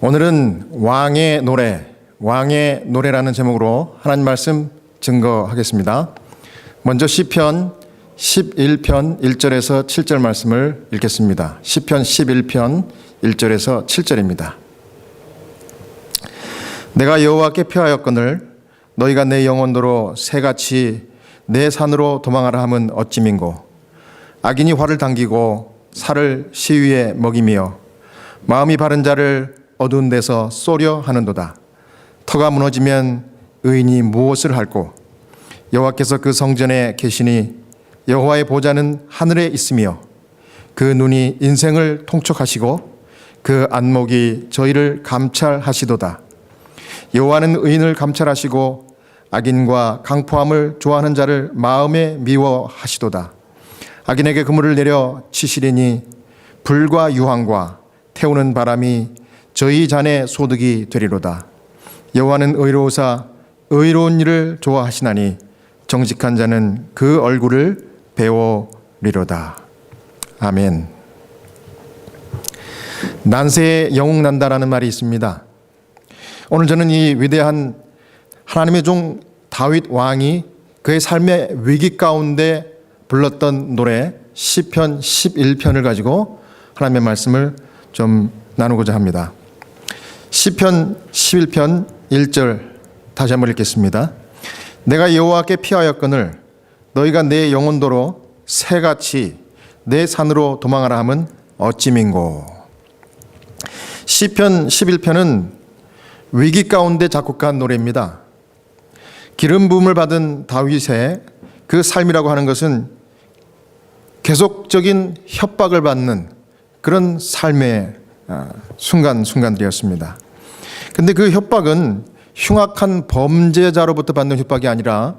오늘은 왕의 노래라는 제목으로 하나님 말씀 증거하겠습니다. 먼저 시편 11편 1절에서 7절 말씀을 읽겠습니다. 시편 11편 1절에서 7절입니다. 내가 여호와께 피하였거늘 너희가 내 영혼도로 새같이 내 산으로 도망하라 함은 어찌민고. 악인이 활을 당기고 살을 시위에 먹이며 마음이 바른 자를 어두운 데서 쏘려 하는도다. 터가 무너지면 의인이 무엇을 할꼬. 여호와께서 그 성전에 계시니 여호와의 보좌는 하늘에 있으며 그 눈이 인생을 통촉하시고 그 안목이 저희를 감찰하시도다. 여호와는 의인을 감찰하시고 악인과 강포함을 좋아하는 자를 마음에 미워하시도다. 악인에게 그물을 내려 치시리니 불과 유황과 태우는 바람이 저희 잔의 소득이 되리로다. 여호와는 의로우사 의로운 일을 좋아하시나니 정직한 자는 그 얼굴을 배우리로다. 아멘. 난세에 영웅난다라는 말이 있습니다. 오늘 저는 이 위대한 하나님의 종 다윗 왕이 그의 삶의 위기 가운데 불렀던 노래 시편 11편을 가지고 하나님의 말씀을 좀 나누고자 합니다. 시편 11편 1절 다시 한번 읽겠습니다. 내가 여호와께 피하였거늘 너희가 내 영혼도로 새같이 내 산으로 도망하라 함은 어찌민고. 시편 11편은 위기 가운데 작곡한 노래입니다. 기름 부음을 받은 다윗의 그 삶이라고 하는 것은 계속적인 협박을 받는 그런 삶의 순간들이었습니다. 그런데 그 협박은 흉악한 범죄자로부터 받는 협박이 아니라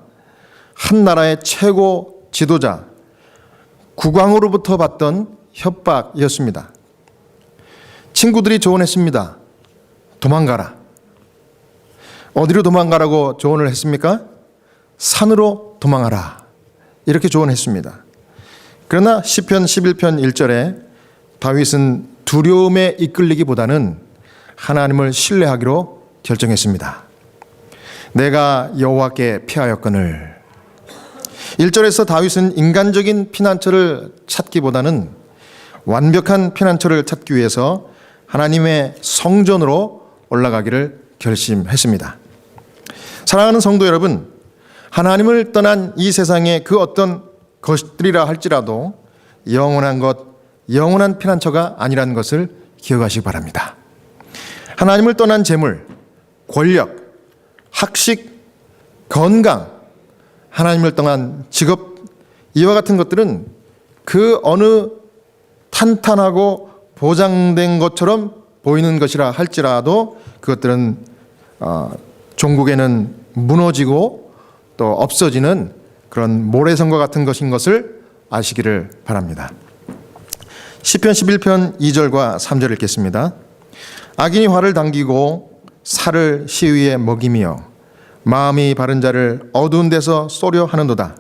한 나라의 최고 지도자, 국왕으로부터 받던 협박이었습니다. 친구들이 조언했습니다. 도망가라. 어디로 도망가라고 조언을 했습니까? 산으로 도망하라. 이렇게 조언했습니다. 그러나 시편 11편 1절에 다윗은 두려움에 이끌리기보다는 하나님을 신뢰하기로 결정했습니다. 내가 여호와께 피하였거늘. 1절에서 다윗은 인간적인 피난처를 찾기보다는 완벽한 피난처를 찾기 위해서 하나님의 성전으로 올라가기를 결심했습니다. 사랑하는 성도 여러분, 하나님을 떠난 이 세상의 그 어떤 것들이라 할지라도 영원한 것, 영원한 피난처가 아니라는 것을 기억하시기 바랍니다. 하나님을 떠난 재물, 권력, 학식, 건강, 하나님을 떠난 직업, 이와 같은 것들은 그 어느 탄탄하고 보장된 것처럼 보이는 것이라 할지라도 그것들은 종국에는 무너지고 또 없어지는 그런 모래성과 같은 것인 것을 아시기를 바랍니다. 시편 11편 2절과 3절 읽겠습니다. 악인이 활을 당기고 살을 시위에 먹이며 마음이 바른 자를 어두운 데서 쏘려 하는도다.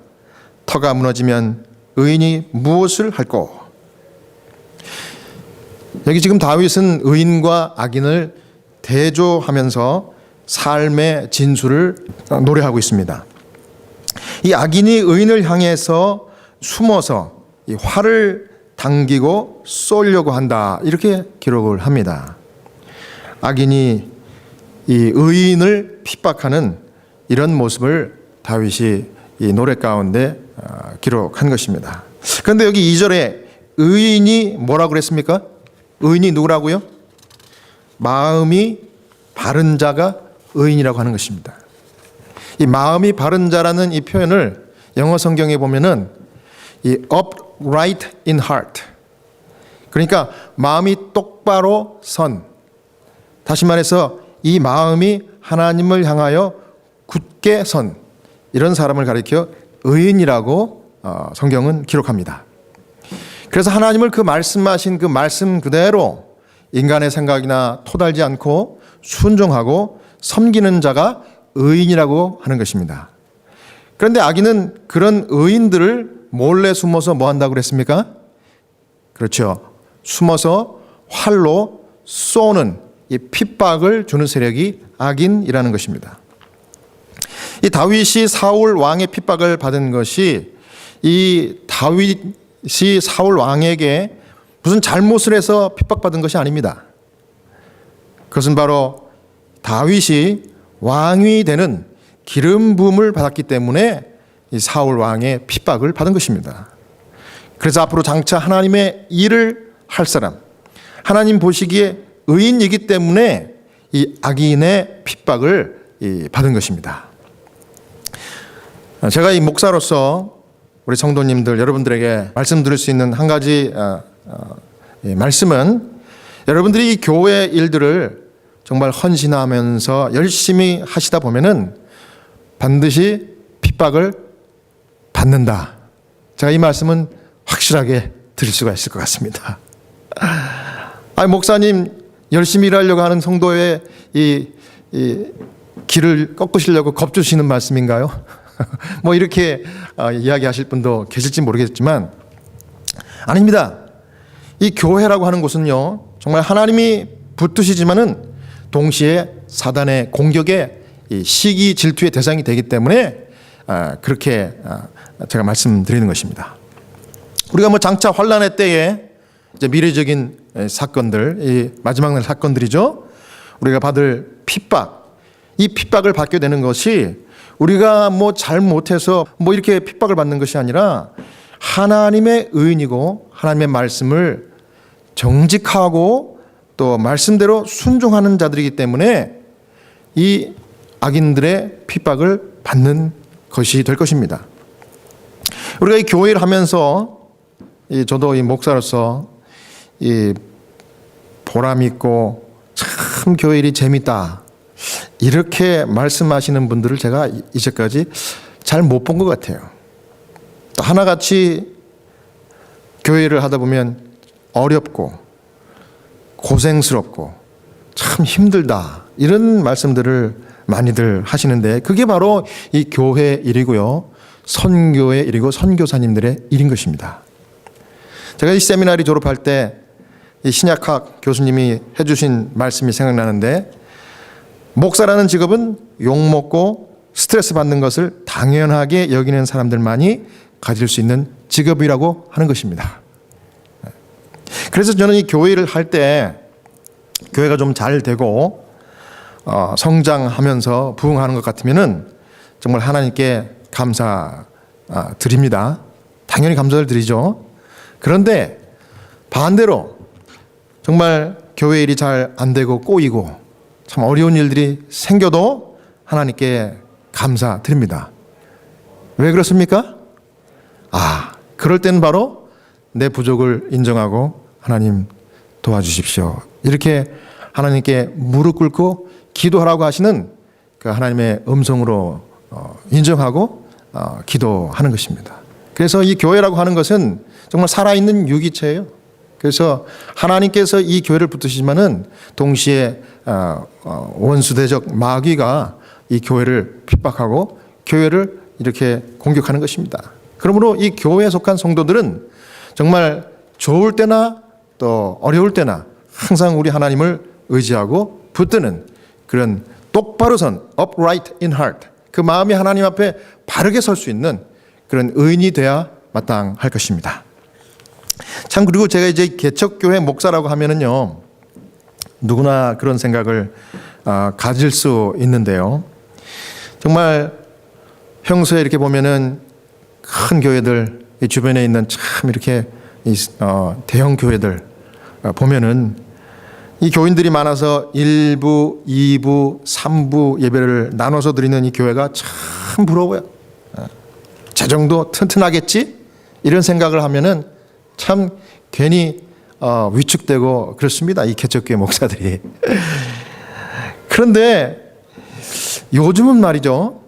터가 무너지면 의인이 무엇을 할꼬. 여기 지금 다윗은 의인과 악인을 대조하면서 삶의 진수를 노래하고 있습니다. 이 악인이 의인을 향해서 숨어서 이 활을 당기고 쏘려고 한다. 이렇게 기록을 합니다. 악인이 이 의인을 핍박하는 이런 모습을 다윗이 이 노래 가운데 기록한 것입니다. 그런데 여기 2절에 의인이 뭐라고 그랬습니까? 의인이 누구라고요? 마음이 바른 자가 의인이라고 하는 것입니다. 이 마음이 바른 자라는 이 표현을 영어 성경에 보면은 이 upright in heart, 그러니까 마음이 똑바로 선, 다시 말해서 이 마음이 하나님을 향하여 굳게 선, 이런 사람을 가리켜 의인이라고 성경은 기록합니다. 그래서 하나님을 그 말씀하신 그 말씀 그대로 인간의 생각이나 토달지 않고 순종하고 섬기는 자가 의인이라고 하는 것입니다. 그런데 악인은 그런 의인들을 몰래 숨어서 뭐 한다고 그랬습니까? 그렇죠. 숨어서 활로 쏘는 이 핍박을 주는 세력이 악인이라는 것입니다. 이 다윗이 사울 왕의 핍박을 받은 것이 이 다윗이 사울 왕에게 무슨 잘못을 해서 핍박받은 것이 아닙니다. 그것은 바로 다윗이 왕이 되는 기름 부음을 받았기 때문에 이 사울 왕의 핍박을 받은 것입니다. 그래서 앞으로 장차 하나님의 일을 할 사람, 하나님 보시기에 의인이기 때문에 이 악인의 핍박을 받은 것입니다. 제가 이 목사로서 우리 성도님들 여러분들에게 말씀드릴 수 있는 한 가지 말씀은, 여러분들이 이 교회 일들을 정말 헌신하면서 열심히 하시다 보면은 반드시 핍박을 받는다. 제가 이 말씀은 확실하게 드릴 수가 있을 것 같습니다. 목사님 열심히 일하려고 하는 성도의 이 길을 꺾으시려고 겁주시는 말씀인가요? 뭐 이렇게 이야기하실 분도 계실지 모르겠지만 아닙니다. 이 교회라고 하는 곳은요, 정말 하나님이 붙드시지만은 동시에 사단의 공격에 시기 질투의 대상이 되기 때문에 그렇게 제가 말씀드리는 것입니다. 우리가 뭐 장차 환란의 때에 이제 미래적인 사건들, 이 마지막 날 사건들이죠. 우리가 받을 핍박, 이 핍박을 받게 되는 것이 우리가 뭐 잘못해서 뭐 이렇게 핍박을 받는 것이 아니라 하나님의 의인이고 하나님의 말씀을 정직하고 또 말씀대로 순종하는 자들이기 때문에 이 악인들의 핍박을 받는 것이 될 것입니다. 우리가 이 교회를 하면서 저도 이 목사로서 이 보람 있고 참 교회 일이 재밌다 이렇게 말씀하시는 분들을 제가 이제까지 잘 못 본 것 같아요. 또 하나같이 교회를 하다 보면 어렵고 고생스럽고 참 힘들다 이런 말씀들을 많이들 하시는데, 그게 바로 이 교회 일이고요, 선교의 일이고 선교사님들의 일인 것입니다. 제가 이 세미나리 졸업할 때 이 신약학 교수님이 해주신 말씀이 생각나는데, 목사라는 직업은 욕먹고 스트레스 받는 것을 당연하게 여기는 사람들만이 가질 수 있는 직업이라고 하는 것입니다. 그래서 저는 이 교회 일을 할 때 교회가 좀 잘 되고 성장하면서 부흥하는 것 같으면은 정말 하나님께 감사 드립니다. 당연히 감사를 드리죠. 그런데 반대로 정말 교회 일이 잘 안 되고 꼬이고 참 어려운 일들이 생겨도 하나님께 감사드립니다. 왜 그렇습니까? 그럴 때는 바로 내 부족을 인정하고 하나님 도와주십시오, 이렇게 하나님께 무릎 꿇고 기도하라고 하시는 그 하나님의 음성으로 인정하고 기도하는 것입니다. 그래서 이 교회라고 하는 것은 정말 살아있는 유기체예요. 그래서 하나님께서 이 교회를 붙드시지만은 동시에 원수대적 마귀가 이 교회를 핍박하고 교회를 이렇게 공격하는 것입니다. 그러므로 이 교회에 속한 성도들은 정말 좋을 때나 또 어려울 때나 항상 우리 하나님을 의지하고 붙드는 그런 똑바로 선 upright in heart, 그 마음이 하나님 앞에 바르게 설 수 있는 그런 의인이 돼야 마땅할 것입니다. 참, 그리고 제가 이제 개척교회 목사라고 하면은요, 누구나 그런 생각을 가질 수 있는데요, 정말 평소에 이렇게 보면은 큰 교회들, 이 주변에 있는 참 이렇게 대형 교회들 보면은 이 교인들이 많아서 1부, 2부, 3부 예배를 나눠서 드리는 이 교회가 참 부러워요. 재정도 튼튼하겠지? 이런 생각을 하면은 참 괜히 위축되고 그렇습니다, 이 개척교회 목사들이. 그런데 요즘은 말이죠,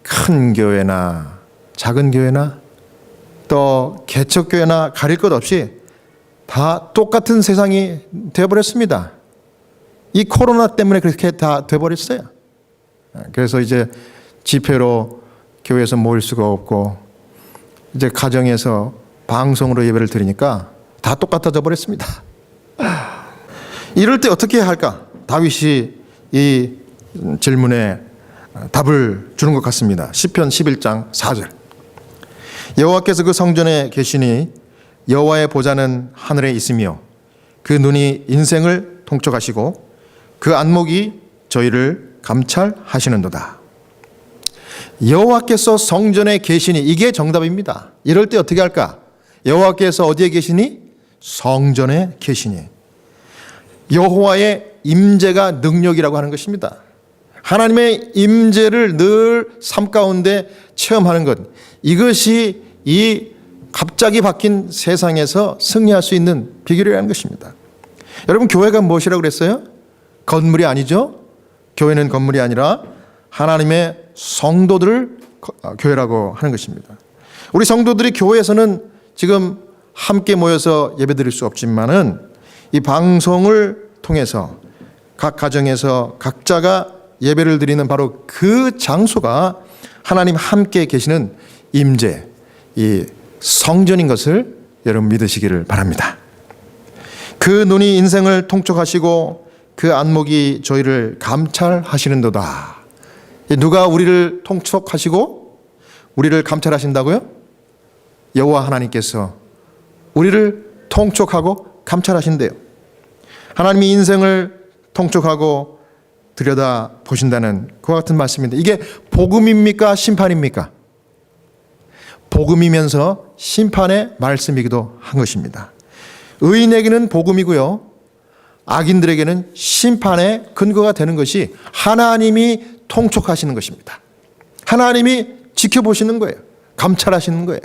큰 교회나 작은 교회나 또 개척교회나 가릴 것 없이 다 똑같은 세상이 되어버렸습니다. 이 코로나 때문에 그렇게 다 돼버렸어요. 그래서 이제 집회로 교회에서 모일 수가 없고 이제 가정에서 방송으로 예배를 드리니까 다 똑같아져 버렸습니다. 이럴 때 어떻게 해야 할까? 다윗이 이 질문에 답을 주는 것 같습니다. 시편 11장 4절. 여호와께서 그 성전에 계시니 여호와의 보좌는 하늘에 있으며 그 눈이 인생을 통촉하시고 그 안목이 저희를 감찰하시는도다. 여호와께서 성전에 계시니, 이게 정답입니다. 이럴 때 어떻게 할까? 여호와께서 어디에 계시니? 성전에 계시니. 여호와의 임재가 능력이라고 하는 것입니다. 하나님의 임재를 늘 삶 가운데 체험하는 것, 이것이 이 갑자기 바뀐 세상에서 승리할 수 있는 비결이라는 것입니다. 여러분, 교회가 무엇이라고 그랬어요? 건물이 아니죠. 교회는 건물이 아니라 하나님의 성도들을 교회라고 하는 것입니다. 우리 성도들이 교회에서는 지금 함께 모여서 예배드릴 수 없지만은 이 방송을 통해서 각 가정에서 각자가 예배를 드리는 바로 그 장소가 하나님 함께 계시는 임재, 이 성전인 것을 여러분 믿으시기를 바랍니다. 그 눈이 인생을 통촉하시고 그 안목이 저희를 감찰하시는도다. 누가 우리를 통촉하시고 우리를 감찰하신다고요? 여호와 하나님께서 우리를 통촉하고 감찰하신대요. 하나님이 인생을 통촉하고 들여다 보신다는 그와 같은 말씀인데, 이게 복음입니까? 심판입니까? 복음이면서 심판의 말씀이기도 한 것입니다. 의인에게는 복음이고요, 악인들에게는 심판의 근거가 되는 것이 하나님이 통촉하시는 것입니다. 하나님이 지켜보시는 거예요. 감찰하시는 거예요.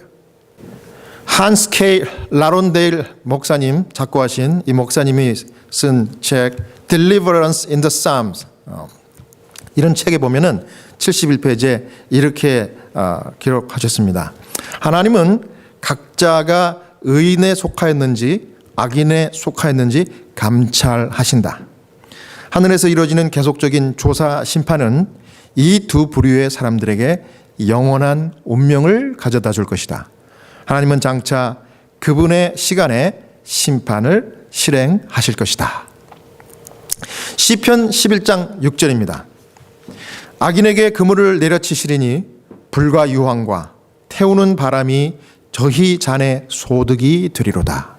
한스 K 라론데일 목사님 작고하신, 이 목사님이 쓴 책 Deliverance in the Psalms, 이런 책에 보면은 71페이지에 이렇게 기록하셨습니다. 하나님은 각자가 의인에 속하였는지 악인에 속하였는지 감찰하신다. 하늘에서 이루어지는 계속적인 조사 심판은 이 두 부류의 사람들에게 영원한 운명을 가져다 줄 것이다. 하나님은 장차 그분의 시간에 심판을 실행하실 것이다. 시편 11장 6절입니다. 악인에게 그물을 내려치시리니 불과 유황과 태우는 바람이 저희 잔의 소득이 되리로다.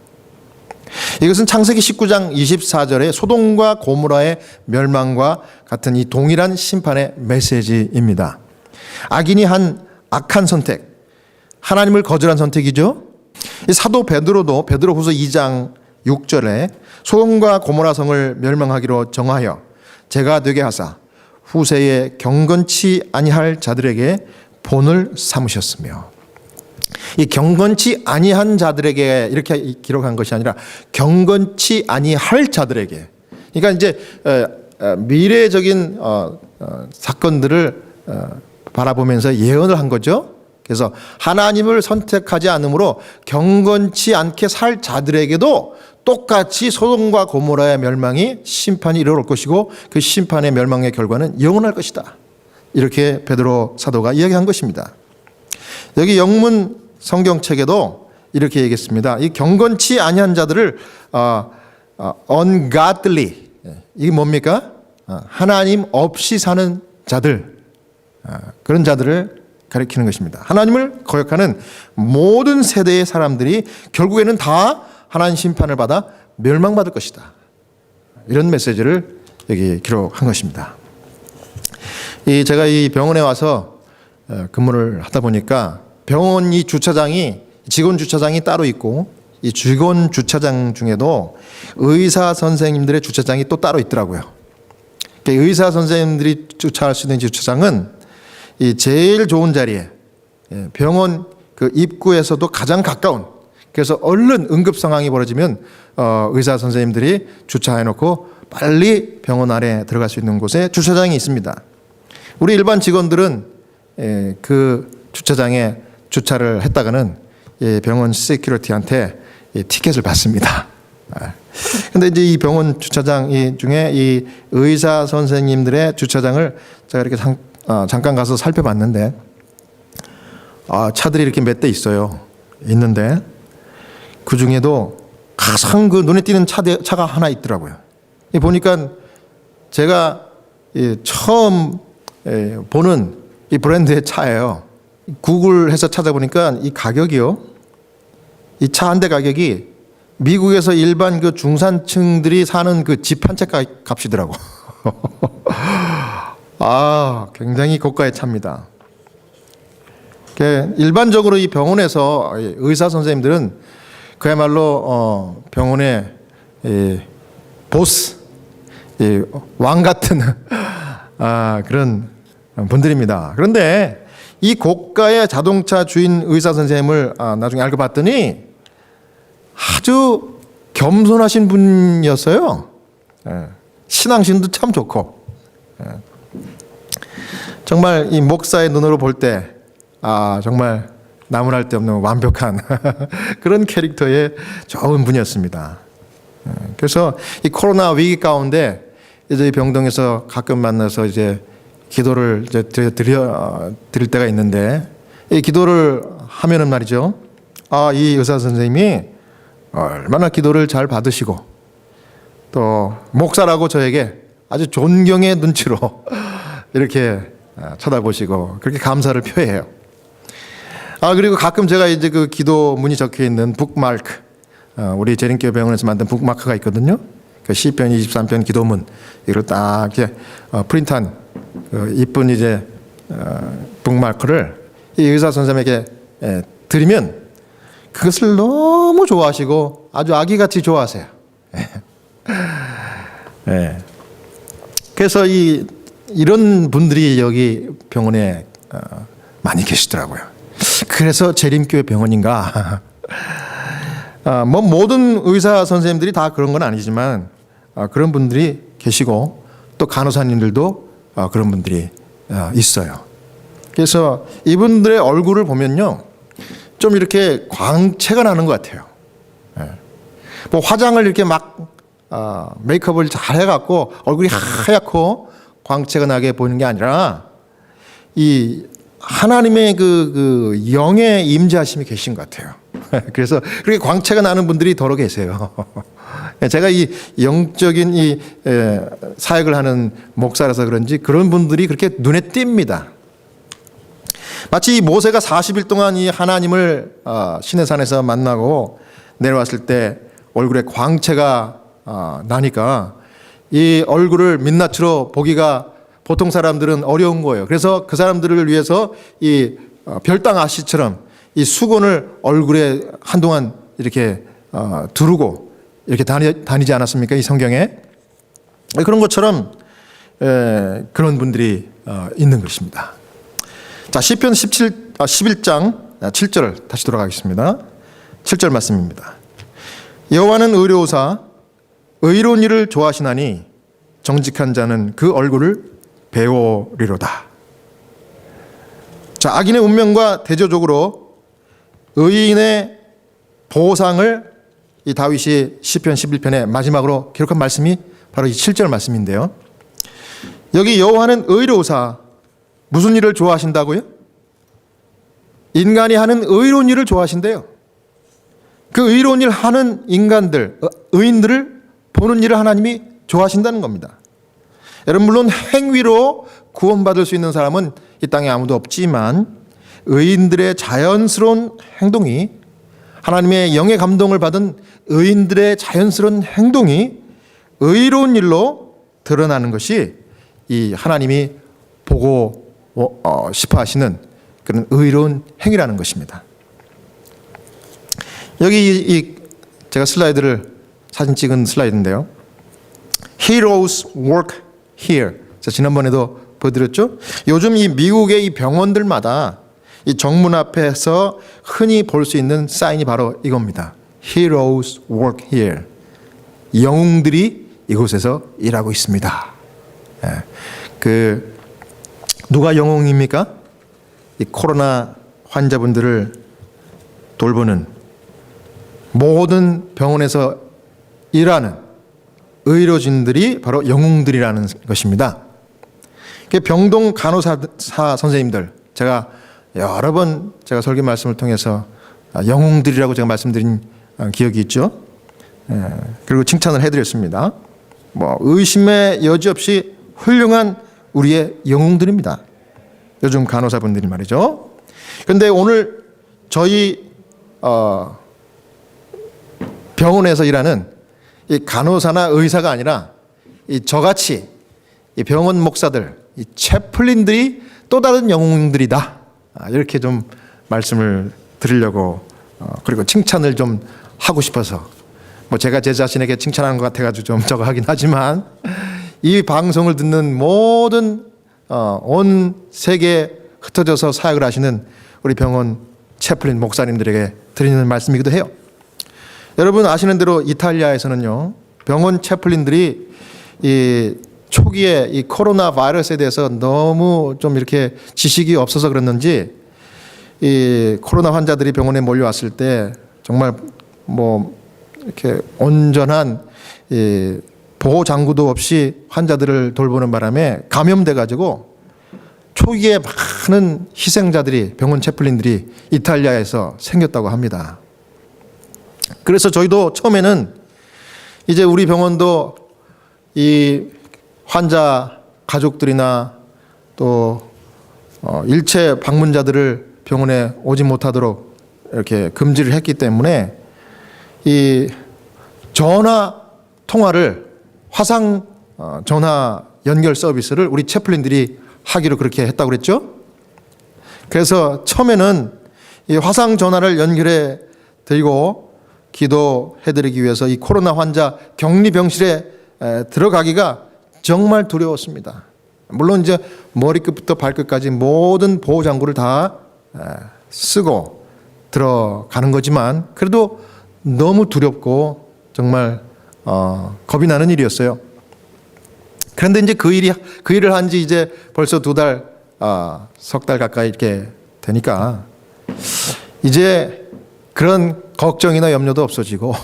이것은 창세기 19장 24절의 소돔과 고모라의 멸망과 같은 이 동일한 심판의 메시지입니다. 악인이 한 악한 선택, 하나님을 거절한 선택이죠. 이 사도 베드로도 베드로후서 2장 6절에 소돔과 고모라 성을 멸망하기로 정하여 제가 되게 하사 후세에 경건치 아니할 자들에게 본을 삼으셨으며, 이 경건치 아니한 자들에게 이렇게 기록한 것이 아니라 경건치 아니할 자들에게, 그러니까 이제 미래적인 사건들을 바라보면서 예언을 한 거죠. 그래서 하나님을 선택하지 않으므로 경건치 않게 살 자들에게도 똑같이 소돔과 고모라의 멸망이 심판이 이르러 올 것이고 그 심판의 멸망의 결과는 영원할 것이다. 이렇게 베드로 사도가 이야기한 것입니다. 여기 영문 성경책에도 이렇게 얘기했습니다. 이 경건치 아니한 자들을 ungodly, 이게 뭡니까? 하나님 없이 사는 자들, 그런 자들을 가리키는 것입니다. 하나님을 거역하는 모든 세대의 사람들이 결국에는 다 하나님 심판을 받아 멸망받을 것이다. 이런 메시지를 여기 기록한 것입니다. 제가 이 병원에 와서 근무를 하다 보니까 병원 이 주차장이, 직원 주차장이 따로 있고 이 직원 주차장 중에도 의사 선생님들의 주차장이 또 따로 있더라고요. 의사 선생님들이 주차할 수 있는 주차장은 이 제일 좋은 자리에, 병원 그 입구에서도 가장 가까운, 그래서 얼른 응급 상황이 벌어지면 의사 선생님들이 주차해 놓고 빨리 병원 안에 들어갈 수 있는 곳에 주차장이 있습니다. 우리 일반 직원들은 그 주차장에 주차를 했다가는 병원 세큐리티한테 티켓을 받습니다. 근데 이제 이 병원 주차장 중에 이 의사 선생님들의 주차장을 제가 이렇게 잠깐 가서 살펴봤는데, 차들이 이렇게 몇 대 있어요. 있는데 그 중에도 가장 그 눈에 띄는 차가 하나 있더라고요. 보니까 제가 처음 보는 이 브랜드의 차예요. 구글해서 찾아보니까 이 가격이요. 이 차 한 대 가격이 미국에서 일반 그 중산층들이 사는 그 집 한 채 값이더라고. 굉장히 고가의 차입니다. 일반적으로 이 병원에서 의사 선생님들은 그야말로 병원의 보스, 왕 같은 그런 분들입니다. 그런데 이 고가의 자동차 주인 의사 선생님을 나중에 알고 봤더니 아주 겸손하신 분이었어요. 신앙심도 참 좋고, 정말 이 목사의 눈으로 볼 때 정말 나무랄 데 없는 완벽한 그런 캐릭터의 좋은 분이었습니다. 그래서 이 코로나 위기 가운데 이제 이 병동에서 가끔 만나서 이제 기도를 이제 드릴 때가 있는데, 이 기도를 하면은 말이죠. 이 의사 선생님이 얼마나 기도를 잘 받으시고 또 목사라고 저에게 아주 존경의 눈치로 이렇게 쳐다보시고 그렇게 감사를 표해요. 그리고 가끔 제가 이제 그 기도문이 적혀 있는 북마크, 우리 재림교회 병원에서 만든 북마크가 있거든요. 그 시편 23편 기도문 이걸 딱 이렇게 프린트한 이쁜 이제 북마크를 이 의사 선생님에게 드리면 그것을 너무 좋아하시고 아주 아기같이 좋아하세요. 그래서 이런 분들이 여기 병원에 많이 계시더라고요. 그래서 재림교회 병원인가? 뭐 모든 의사 선생님들이 다 그런 건 아니지만 그런 분들이 계시고 또 간호사님들도 그런 분들이 있어요. 그래서 이분들의 얼굴을 보면요, 좀 이렇게 광채가 나는 것 같아요. 뭐 화장을 이렇게 막 메이크업을 잘 해갖고 얼굴이 하얗고 광채가 나게 보이는 게 아니라 이 하나님의 그 영의 임재하심이 계신 것 같아요. 그래서 그렇게 광채가 나는 분들이 더러 계세요. 제가 이 영적인 이 사역을 하는 목사라서 그런지 그런 분들이 그렇게 눈에 띕니다. 마치 이 모세가 40일 동안 이 하나님을 시내산에서 만나고 내려왔을 때 얼굴에 광채가 나니까 이 얼굴을 민낯으로 보기가 보통 사람들은 어려운 거예요. 그래서 그 사람들을 위해서 이 별당 아씨처럼 이 수건을 얼굴에 한동안 이렇게 두르고 이렇게 다니지 않았습니까? 이 성경에 그런 것처럼 그런 분들이 있는 것입니다. 자, 시편 11장 7절 다시 돌아가겠습니다. 7절 말씀입니다. 여호와는 의로우사 의로운 일을 좋아하시나니 정직한 자는 그 얼굴을 배우리로다. 자, 악인의 운명과 대조적으로 의인의 보상을 이 다윗이 시편 11편의 마지막으로 기록한 말씀이 바로 이 7절 말씀인데요. 여기 여호와는 의로우사 무슨 일을 좋아하신다고요? 인간이 하는 의로운 일을 좋아하신대요. 그 의로운 일 하는 인간들, 의인들을 보는 일을 하나님이 좋아하신다는 겁니다. 여러분, 물론 행위로 구원받을 수 있는 사람은 이 땅에 아무도 없지만 의인들의 자연스러운 행동이, 하나님의 영의 감동을 받은 의인들의 자연스러운 행동이 의로운 일로 드러나는 것이 이 하나님이 보고 싶어 하시는 그런 의로운 행위라는 것입니다. 여기 제가 슬라이드를 사진 찍은 슬라이드인데요. Heroes work here. 제가 지난번에도 보여드렸죠. 요즘 이 미국의 이 병원들마다 이 정문 앞에서 흔히 볼 수 있는 사인이 바로 이겁니다. Heroes work here. 영웅들이 이곳에서 일하고 있습니다. 누가 영웅입니까? 이 코로나 환자분들을 돌보는 모든 병원에서 일하는 의료진들이 바로 영웅들이라는 것입니다. 병동 간호사 선생님들, 제가 여러 번 제가 설교 말씀을 통해서 영웅들이라고 제가 말씀드린 기억이 있죠. 그리고 칭찬을 해드렸습니다. 뭐 의심의 여지 없이 훌륭한 우리의 영웅들입니다. 요즘 간호사분들이 말이죠. 그런데 오늘 저희 병원에서 일하는 이 간호사나 의사가 아니라 이 저같이 이 병원 목사들, 이 채플린들이 또 다른 영웅들이다. 이렇게 좀 말씀을 드리려고 그리고 칭찬을 좀 하고 싶어서 뭐 제가 제 자신에게 칭찬하는 것 같아가지고 좀 저거 하긴 하지만 이 방송을 듣는 모든 온 세계에 흩어져서 사역을 하시는 우리 병원 채플린 목사님들에게 드리는 말씀이기도 해요. 여러분 아시는 대로 이탈리아에서는요, 병원 채플린들이 이 초기에 이 코로나 바이러스에 대해서 너무 좀 이렇게 지식이 없어서 그랬는지 이 코로나 환자들이 병원에 몰려왔을 때 정말 뭐 이렇게 온전한 이 보호 장구도 없이 환자들을 돌보는 바람에 감염돼 가지고 초기에 많은 희생자들이 병원 채플린들이 이탈리아에서 생겼다고 합니다. 그래서 저희도 처음에는 이제 우리 병원도 이 환자 가족들이나 또 일체 방문자들을 병원에 오지 못하도록 이렇게 금지를 했기 때문에 이 전화 통화를 화상 전화 연결 서비스를 우리 채플린들이 하기로 그렇게 했다고 그랬죠. 그래서 처음에는 이 화상 전화를 연결해 드리고 기도해 드리기 위해서 이 코로나 환자 격리 병실에 들어가기가 정말 두려웠습니다. 물론 이제 머리끝부터 발끝까지 모든 보호 장구를 다 쓰고 들어가는 거지만 그래도 너무 두렵고 정말 겁이 나는 일이었어요. 그런데 이제 그 일을 한 지 이제 벌써 석 달 가까이 이렇게 되니까 이제 그런 걱정이나 염려도 없어지고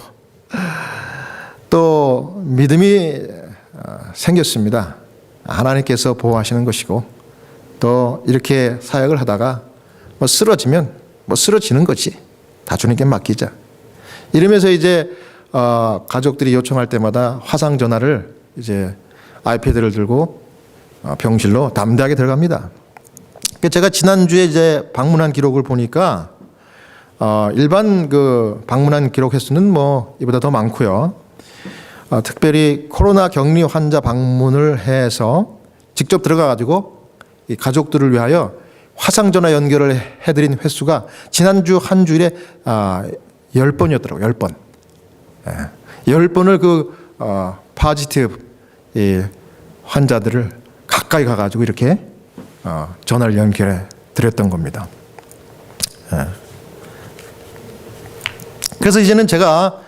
또 믿음이 생겼습니다. 하나님께서 보호하시는 것이고 또 이렇게 사역을 하다가 뭐 쓰러지면 뭐 쓰러지는 거지. 다 주님께 맡기자. 이러면서 이제 가족들이 요청할 때마다 화상 전화를 이제 아이패드를 들고 병실로 담대하게 들어갑니다. 제가 지난주에 이제 방문한 기록을 보니까 일반 그 방문한 기록 횟수는 뭐 이보다 더 많고요. 특별히 코로나 격리 환자 방문을 해서 직접 들어가 가지고 이 가족들을 위하여 화상 전화 연결을 해드린 횟수가 지난주 한 주일에 10번이었더라고요. 10번. 10번을 그 파지티브 이 환자들을 가까이 가가지고 이렇게 전화를 연결해 드렸던 겁니다. 그래서 이제는 제가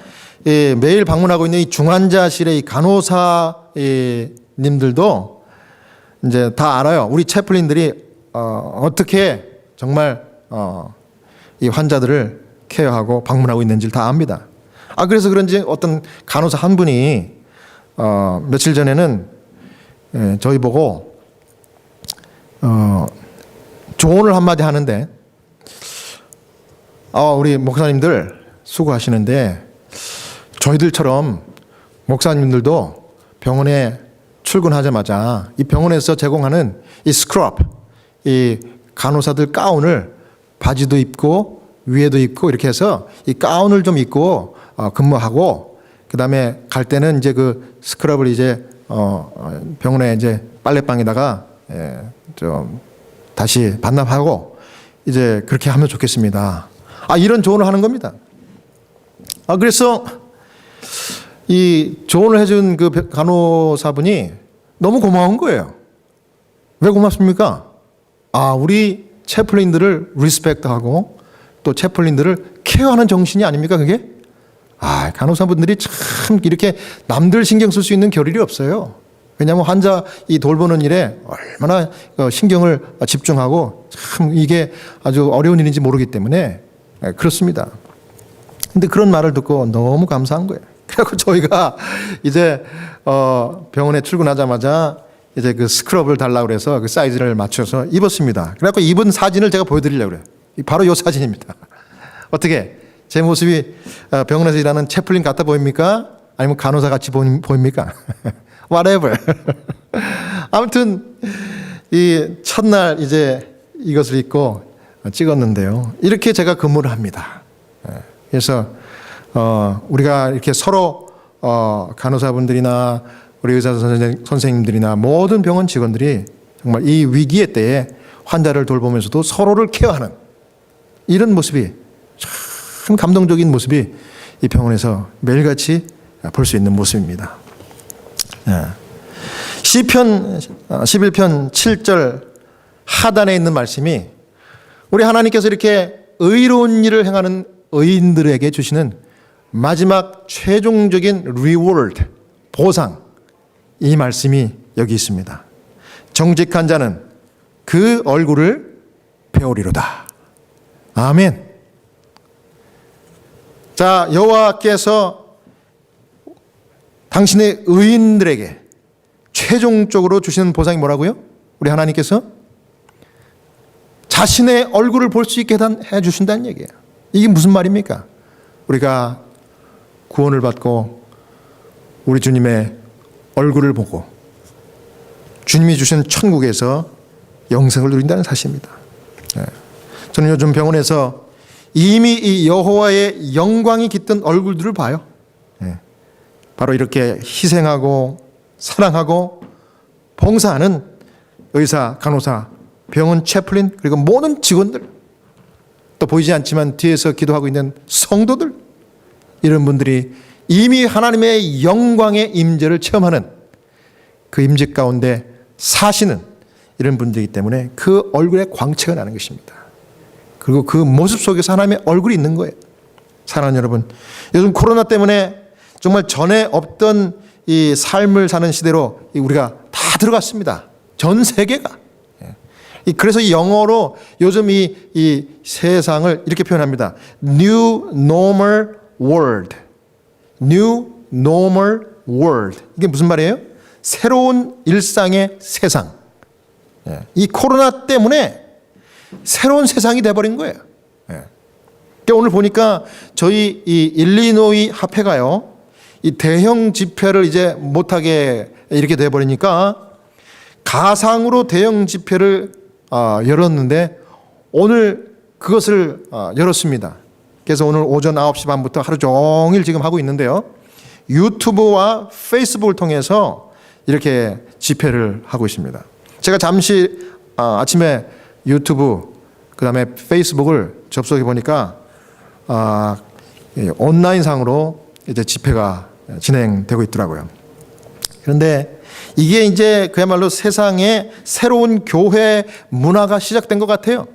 매일 방문하고 있는 이 중환자실의 이 간호사 님들도 이제 다 알아요. 우리 채플린들이 어떻게 정말 이 환자들을 케어하고 방문하고 있는지를 다 압니다. 그래서 그런지 어떤 간호사 한 분이 며칠 전에는 저희 보고 조언을 한마디 하는데 우리 목사님들 수고하시는데 저희들처럼 목사님들도 병원에 출근하자마자 이 병원에서 제공하는 이 스크럽, 이 간호사들 가운을 바지도 입고 위에도 입고 이렇게 해서 이 가운을 좀 입고 근무하고 그다음에 갈 때는 이제 그 스크럽을 이제 병원에 이제 빨래방에다가 좀 다시 반납하고 이제 그렇게 하면 좋겠습니다. 이런 조언을 하는 겁니다. 그래서 이 조언을 해준 그 간호사분이 너무 고마운 거예요. 왜 고맙습니까? 우리 채플린들을 리스펙트하고 또 채플린들을 케어하는 정신이 아닙니까 그게? 간호사분들이 참 이렇게 남들 신경 쓸 수 있는 겨를이 없어요. 왜냐하면 환자 이 돌보는 일에 얼마나 신경을 집중하고 참 이게 아주 어려운 일인지 모르기 때문에 그렇습니다. 근데 그런 말을 듣고 너무 감사한 거예요. 그래서 저희가 이제 병원에 출근하자마자 이제 그 스크럽을 달라고 그래서 그 사이즈를 맞춰서 입었습니다. 그래서 입은 사진을 제가 보여드리려고 그래요. 바로 이 사진입니다. 어떻게 제 모습이 병원에서 일하는 채플린 같아 보입니까? 아니면 간호사 같이 보입니까? whatever. 아무튼 이 첫날 이제 이것을 입고 찍었는데요. 이렇게 제가 근무를 합니다. 그래서 우리가 이렇게 서로 간호사분들이나 우리 의사 선생님들이나 모든 병원 직원들이 정말 이 위기의 때에 환자를 돌보면서도 서로를 케어하는 이런 모습이 참 감동적인 모습이 이 병원에서 매일같이 볼 수 있는 모습입니다. 시편 11편 7절 하단에 있는 말씀이 우리 하나님께서 이렇게 의로운 일을 행하는 의인들에게 주시는 마지막 최종적인 리워드, 보상, 이 말씀이 여기 있습니다. 정직한 자는 그 얼굴을 배우리로다. 아멘. 자, 여호와께서 당신의 의인들에게 최종적으로 주시는 보상이 뭐라고요? 우리 하나님께서 자신의 얼굴을 볼 수 있게 해주신다는 얘기예요. 이게 무슨 말입니까? 우리가 구원을 받고 우리 주님의 얼굴을 보고 주님이 주신 천국에서 영생을 누린다는 사실입니다. 저는 요즘 병원에서 이미 이 여호와의 영광이 깃든 얼굴들을 봐요. 바로 이렇게 희생하고 사랑하고 봉사하는 의사, 간호사, 병원 채플린, 그리고 모든 직원들, 또 보이지 않지만 뒤에서 기도하고 있는 성도들, 이런 분들이 이미 하나님의 영광의 임재를 체험하는 그 임재 가운데 사시는 이런 분들이기 때문에 그 얼굴에 광채가 나는 것입니다. 그리고 그 모습 속에서 하나님의 얼굴이 있는 거예요. 사랑하는 여러분, 요즘 코로나 때문에 정말 전에 없던 이 삶을 사는 시대로 우리가 다 들어갔습니다. 전 세계가. 그래서 이 영어로 요즘 이 세상을 이렇게 표현합니다. New Normal World. New Normal World. 이게 무슨 말이에요? 새로운 일상의 세상. 이 코로나 때문에 새로운 세상이 돼버린 거예요. 그러니까 오늘 보니까 저희 이 일리노이 합회가요, 이 대형 집회를 이제 못하게 이렇게 돼버리니까 가상으로 대형 집회를 열었는데 오늘 그것을 열었습니다. 그래서 오늘 오전 9시 반부터 하루 종일 지금 하고 있는데요. 유튜브와 페이스북을 통해서 이렇게 집회를 하고 있습니다. 제가 잠시 아침에 유튜브 그다음에 페이스북을 접속해 보니까 온라인상으로 이제 집회가 진행되고 있더라고요. 그런데 이게 이제 그야말로 세상에 새로운 교회 문화가 시작된 것 같아요.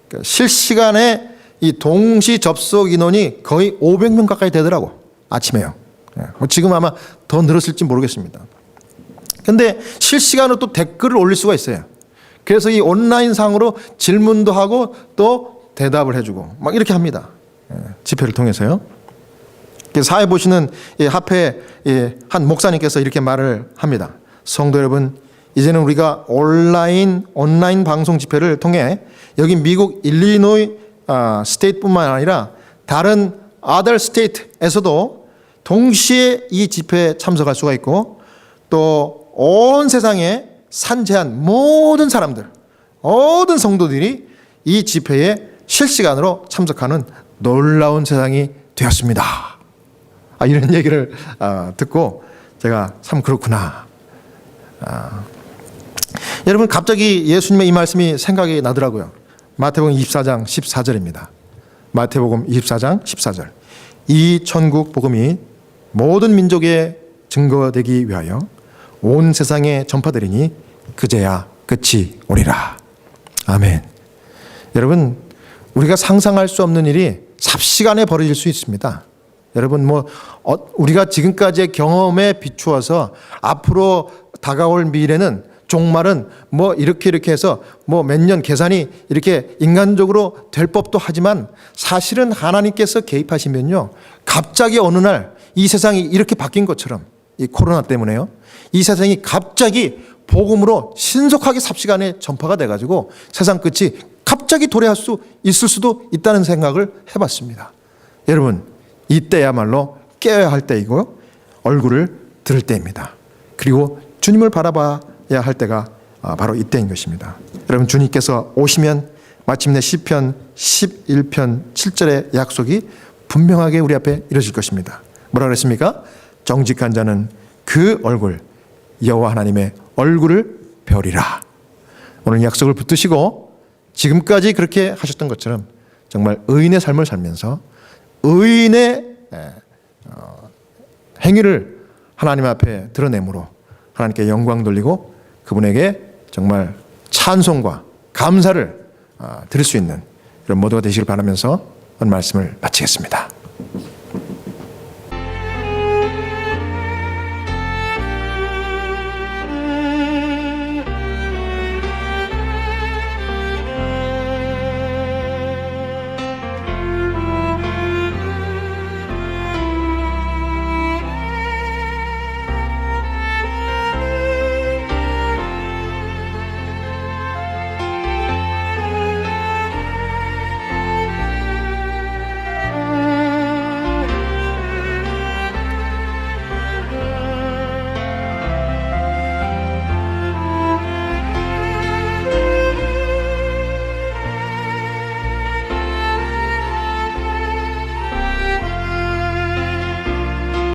그러니까 실시간에 이 동시 접속 인원이 거의 500명 가까이 되더라고, 아침에요. 지금 아마 더 늘었을지 모르겠습니다. 그런데 실시간으로 또 댓글을 올릴 수가 있어요. 그래서 이 온라인상으로 질문도 하고 또 대답을 해주고 막 이렇게 합니다. 집회를 통해서요. 사회 보시는 이 합회 한 목사님께서 이렇게 말을 합니다. 성도 여러분, 이제는 우리가 온라인 방송 집회를 통해 여기 미국 일리노이 스테이트뿐만 아니라 다른 other state에서도 동시에 이 집회에 참석할 수가 있고 또 온 세상에 산재한 모든 사람들, 모든 성도들이 이 집회에 실시간으로 참석하는 놀라운 세상이 되었습니다. 이런 얘기를 듣고 제가 참 그렇구나. 여러분, 갑자기 예수님의 이 말씀이 생각이 나더라고요. 마태복음 24장 14절입니다. 마태복음 24장 14절. 이 천국 복음이 모든 민족에 증거되기 위하여 온 세상에 전파되리니 그제야 끝이 오리라. 아멘. 여러분, 우리가 상상할 수 없는 일이 삽시간에 벌어질 수 있습니다. 여러분, 우리가 지금까지의 경험에 비추어서 앞으로 다가올 미래는 종말은 이렇게 해서 몇 년 계산이 이렇게 인간적으로 될 법도 하지만 사실은 하나님께서 개입하시면요, 갑자기 어느 날 이 세상이 이렇게 바뀐 것처럼, 이 코로나 때문에요, 이 세상이 갑자기 복음으로 신속하게 삽시간에 전파가 돼가지고 세상 끝이 갑자기 도래할 수 있을 수도 있다는 생각을 해봤습니다. 여러분, 이때야말로 깨어야 할 때이고 얼굴을 들을 때입니다. 그리고 주님을 바라봐야 할 때가 바로 이때인 것입니다. 여러분, 주님께서 오시면 마침내 시편 11편 7절의 약속이 분명하게 우리 앞에 이루어질 것입니다. 뭐라 그랬습니까? 정직한 자는 그 얼굴, 여호와 하나님의 얼굴을 뵈리라. 오늘 약속을 붙드시고 지금까지 그렇게 하셨던 것처럼 정말 의인의 삶을 살면서 의인의 행위를 하나님 앞에 드러내므로 하나님께 영광 돌리고 그분에게 정말 찬송과 감사를 드릴 수 있는 이런 모두가 되시길 바라면서 오늘 말씀을 마치겠습니다.